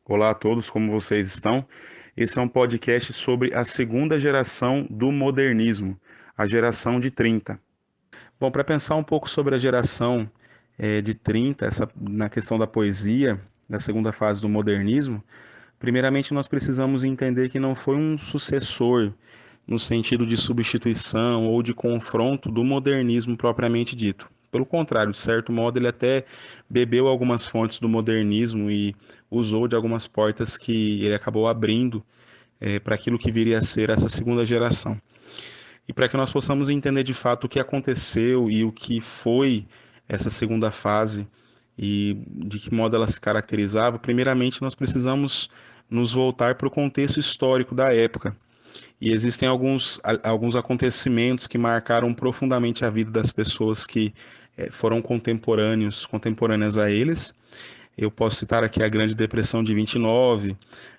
Olá a todos, como vocês estão? Esse é um podcast sobre a segunda geração do modernismo, a geração de 30. Bom, para pensar um pouco sobre a geração de 30, na questão da poesia, da segunda fase do modernismo, primeiramente nós precisamos entender que não foi um sucessor no sentido de substituição ou de confronto do modernismo propriamente dito. Pelo contrário, de certo modo, ele até bebeu algumas fontes do modernismo e usou de algumas portas que ele acabou abrindo para aquilo que viria a ser essa segunda geração. E para que nós possamos entender de fato o que aconteceu e o que foi essa segunda fase e de que modo ela se caracterizava, primeiramente nós precisamos nos voltar para o contexto histórico da época. E existem alguns acontecimentos que marcaram profundamente a vida das pessoas que foram contemporâneas a eles. Eu posso citar aqui a Grande Depressão de 29,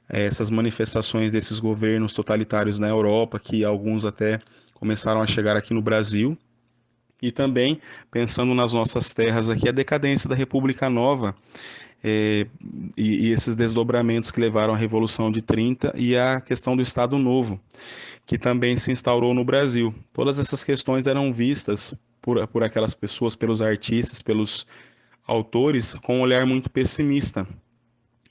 essas manifestações desses governos totalitários na Europa, que alguns até começaram a chegar aqui no Brasil. E também, pensando nas nossas terras aqui, a decadência da República Nova, é, e esses desdobramentos que levaram à Revolução de 30 e a questão do Estado Novo, que também se instaurou no Brasil. Todas essas questões eram vistas por aquelas pessoas, pelos artistas, pelos autores, com um olhar muito pessimista.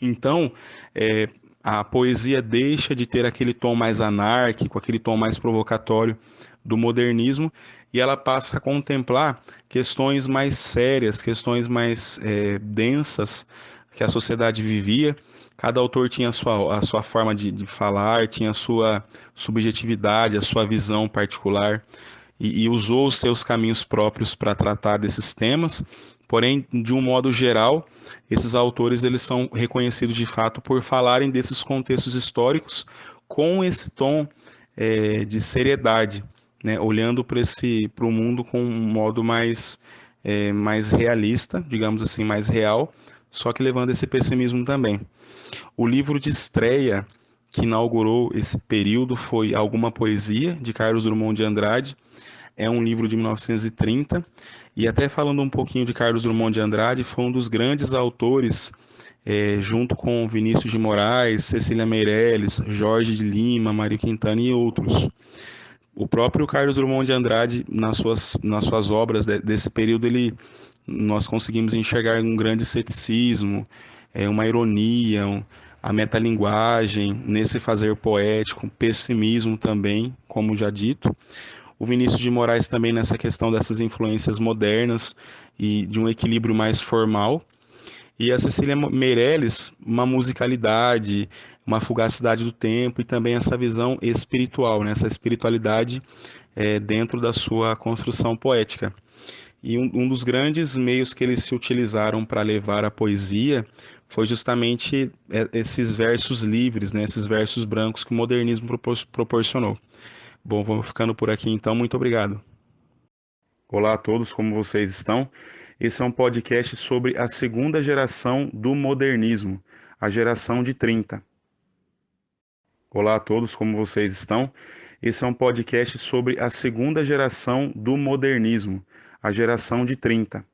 Então, é, a poesia deixa de ter aquele tom mais anárquico, aquele tom mais provocatório do modernismo, e ela passa a contemplar questões mais sérias, questões mais densas que a sociedade vivia. Cada autor tinha a sua forma de falar, tinha a sua subjetividade, a sua visão particular e usou os seus caminhos próprios para tratar desses temas. Porém, de um modo geral, esses autores eles são reconhecidos de fato por falarem desses contextos históricos com esse tom de seriedade, né? Olhando para o mundo com um modo mais realista, digamos assim, mais real, só que levando esse pessimismo também. O livro de estreia que inaugurou esse período foi Alguma Poesia, de Carlos Drummond de Andrade. É um livro de 1930, e até falando um pouquinho de Carlos Drummond de Andrade, foi um dos grandes autores, junto com Vinícius de Moraes, Cecília Meirelles, Jorge de Lima, Mário Quintana e outros. O próprio Carlos Drummond de Andrade, nas suas obras desse período, nós conseguimos enxergar um grande ceticismo, uma ironia, a metalinguagem, nesse fazer poético, pessimismo também, como já dito. O Vinícius de Moraes também nessa questão dessas influências modernas e de um equilíbrio mais formal. E a Cecília Meirelles, uma musicalidade, uma fugacidade do tempo e também essa visão espiritual, né? Essa espiritualidade dentro da sua construção poética. E um dos grandes meios que eles se utilizaram para levar a poesia foi justamente esses versos livres, né? Esses versos brancos que o modernismo proporcionou. Bom, vamos ficando por aqui então. Muito obrigado. Olá a todos, como vocês estão? Esse é um podcast sobre a segunda geração do modernismo, a geração de 30. Olá a todos, como vocês estão? Esse é um podcast sobre a segunda geração do modernismo, a geração de 30.